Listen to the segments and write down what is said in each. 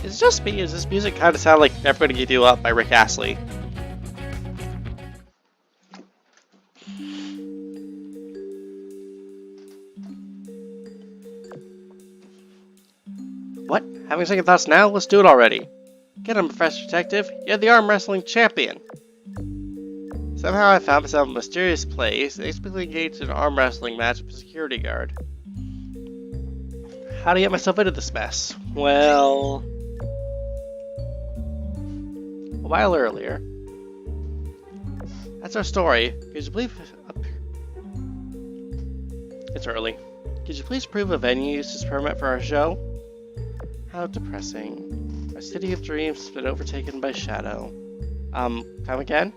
Is it just me? Does this music kind of sound like Never Gonna Give You Up by Rick Astley? What? Having second thoughts now? Let's do it already. Get him, Professor Detective. You're the arm wrestling champion. Somehow I found myself in a mysterious place, inexplicably engaged in an arm wrestling match with a security guard. How to get myself into this mess? Well, a while earlier. That's our story. Could you believe it's early? Could you please approve a venue use permit for our show? How depressing. Our city of dreams has been overtaken by shadow. Come again?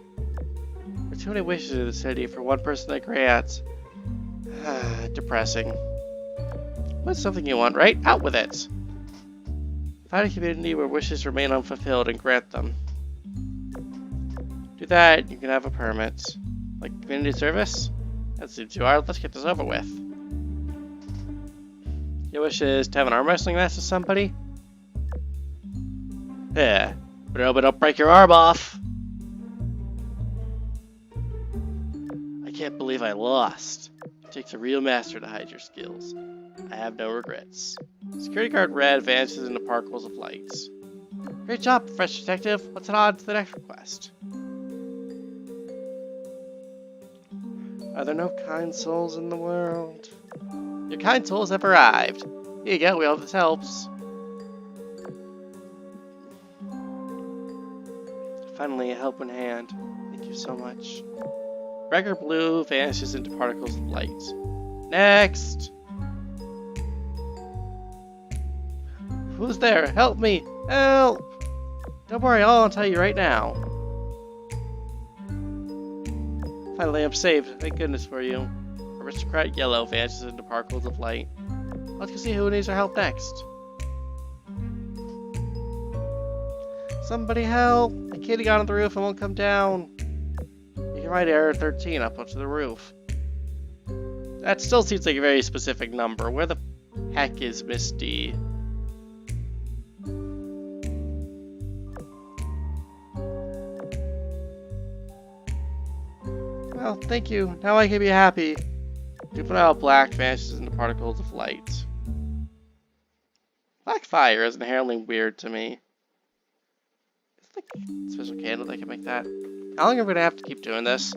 There are too many wishes in the city for one person to grant. Depressing. What's something you want, right? Out with it! Find a community where wishes remain unfulfilled and grant them. Do that, you can have a permit. Like community service? That seems too hard. Let's get this over with. Your wish is to have an arm wrestling match with somebody? Yeah, but don't break your arm off. I can't believe I lost. It takes a real master to hide your skills. I have no regrets. Security guard Red vanishes into particles of light. Great job, Professor Detective. Let's head on to the next request. Are there no kind souls in the world? Your kind souls have arrived. Here you go, we hope this helps. Finally, a helping hand. Thank you so much. Wrecker Blue vanishes into particles of light. Next! Who's there? Help me! Help! Don't worry, I'll tell you right now. Finally, I'm saved. Thank goodness for you. Aristocrat Yellow vanishes into particles of light. Let's go see who needs our help next. Somebody help! The kitty got on the roof and won't come down. You can write error 13 up to the roof. That still seems like a very specific number. Where the heck is Misty? Well, thank you. Now I can be happy. Juvenile Black vanishes into particles of light. Black fire is inherently weird to me. Is there a special candle that can make that? How long am I going to have to keep doing this?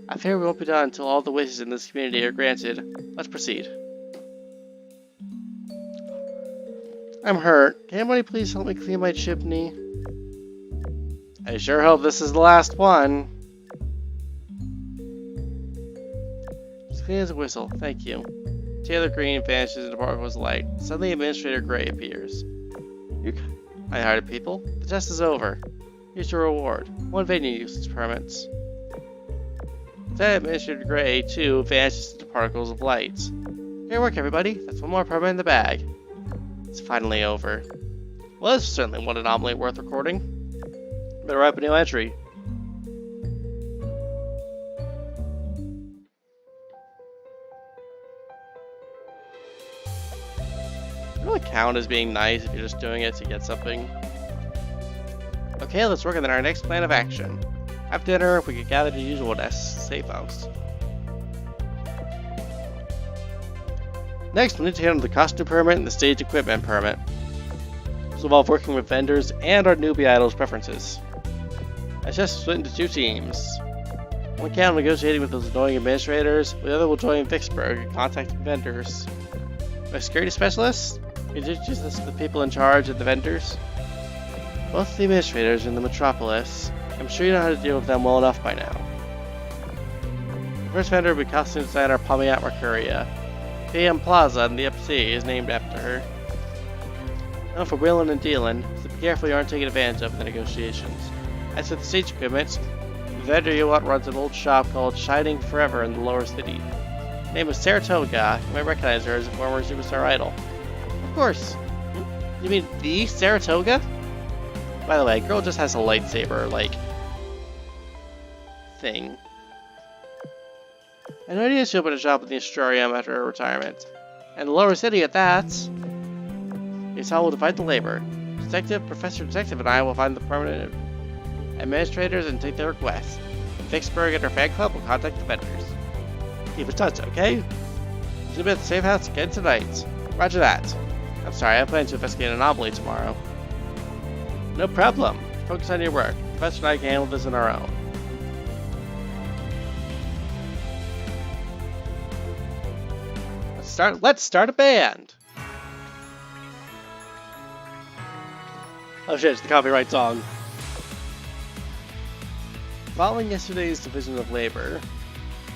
I fear we won't be done until all the wishes in this community are granted. Let's proceed. I'm hurt. Can anybody please help me clean my chimney? I sure hope this is the last one. Just clean as a whistle. Thank you. Taylor Green vanishes into particles of light. Suddenly Administrator Gray appears. You kind-hearted people. The test is over. Here's your reward. 1 venue usage permits. Then Administrator Gray, too, vanishes into particles of light. Great work, everybody. That's 1 more permit in the bag. It's finally over. Well, this is certainly one anomaly worth recording. Better write up a new entry. It really count as being nice if you're just doing it to get something. Okay, let's work on our next plan of action. After dinner, we could gather the usual safe house. Next, we need to handle the costume permit and the stage equipment permit. This will involve working with vendors and our newbie idol's preferences. I suggest split into 2 teams. One can negotiating with those annoying administrators, the other will join Vicksburg and contacting vendors. My security specialist? Could you introduce us to the people in charge of the vendors? Both the administrators are in the metropolis. I'm sure you know how to deal with them well enough by now. The first vendor will be costume designer Pamiat Mercuria. PM Plaza in the FC is named after her. Known for wheeling and dealing, so be careful you aren't taken advantage of in the negotiations. As for the stage equipment, the vendor you want runs an old shop called Shining Forever in the lower city. Her name is Saratoga. You might recognize her as a former superstar idol. Of course. You mean the Saratoga? By the way, girl just has a lightsaber, like, thing. I know idea she opened a shop in the Astrarium after her retirement. And the lower city at that. It's how we'll divide the labor. Professor Detective and I will find the permanent administrators and take their requests. Vicksburg and her fan club will contact the vendors. Keep in touch, okay? Should be at the safe house again tonight. Roger that. I'm sorry, I plan to investigate an anomaly tomorrow. No problem. Focus on your work. The Professor and I can handle this on our own. Let's start a band! Oh shit, it's the copyright song. Following yesterday's division of labor,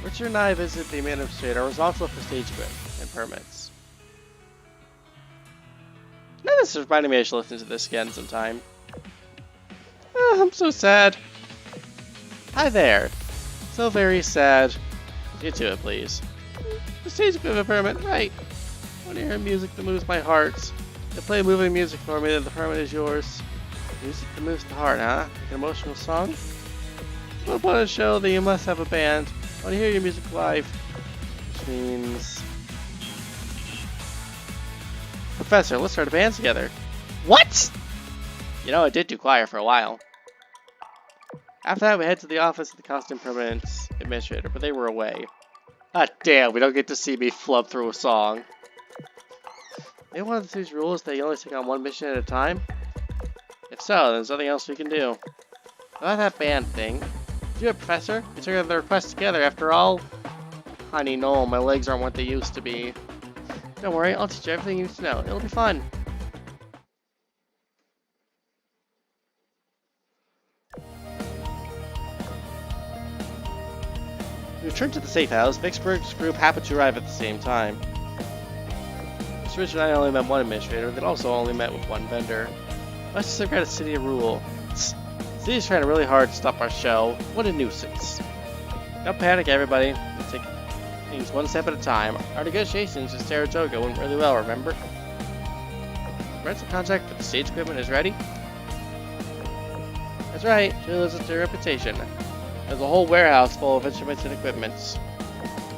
Richard and I visit the administrator responsible for stage equipment and permits. Now this is reminding me I should listen to this again sometime. I'm so sad. Hi there. So very sad. Get to it, please. The stage equipment permit, right. I want to hear music that moves my heart. You play moving music for me, then the permit is yours. Music that moves the heart, huh? Like an emotional song? Well, upon a show that you must have a band. I want to hear your music live. Which means... Professor, let's start a band together. What? You know, I did do choir for a while. After that, we head to the office of the costume permanent administrator, but they were away. Ah, damn, we don't get to see me flub through a song. Maybe one of these rules that you only take on one mission at a time? If so, then there's nothing else we can do. About that band thing. Do it, Professor. We took the request together after all. Honey, no, my legs aren't what they used to be. Don't worry, I'll teach you everything you need to know. It'll be fun. We returned to the safe house. Vicksburg's group happened to arrive at the same time. Mr. Rich and I only met one administrator, but also only met with one vendor. Let's just regret a city rule. The city's trying really hard to stop our show. What a nuisance. Don't panic, everybody. Let's take things one step at a time. Our negotiations with Saratoga went really well, remember? The rental contract for the stage equipment is ready? That's right, she lives up to her reputation. There's a whole warehouse full of instruments and equipment.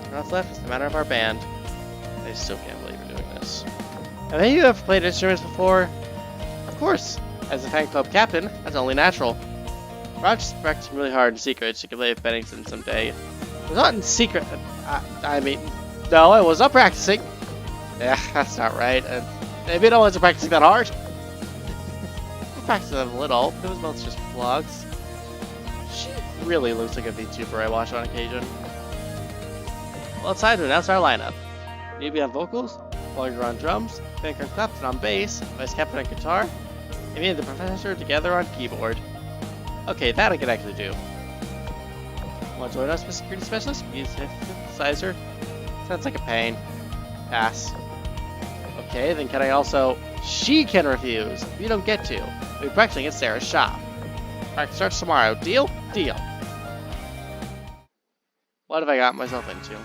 What's left is the matter of our band. I still can't believe we're doing this. Have any of you ever played instruments before? Of course! As a fan club captain, that's only natural. Roger's practicing really hard in secret so he can play with Bennington someday. It was not in secret. I mean, no, I was not practicing. Yeah, that's not right. Maybe I wasn't practicing that hard. I practiced a little. It was both just vlogs. She really looks like a VTuber I watch on occasion. Well, it's time to announce our lineup. Newbie on vocals, Bollinger on drums, Banker Clapton on bass, Vice Captain on guitar, and me and the Professor together on keyboard. Okay, that I can actually do. Want to join us, Mr. Security Specialist? Use synthesizer. Sounds like a pain. Pass. Okay, then can I also... She can refuse! You don't get to. We'll be practicing at Sarah's shop. Practice starts tomorrow. Deal? Deal. What have I got myself into?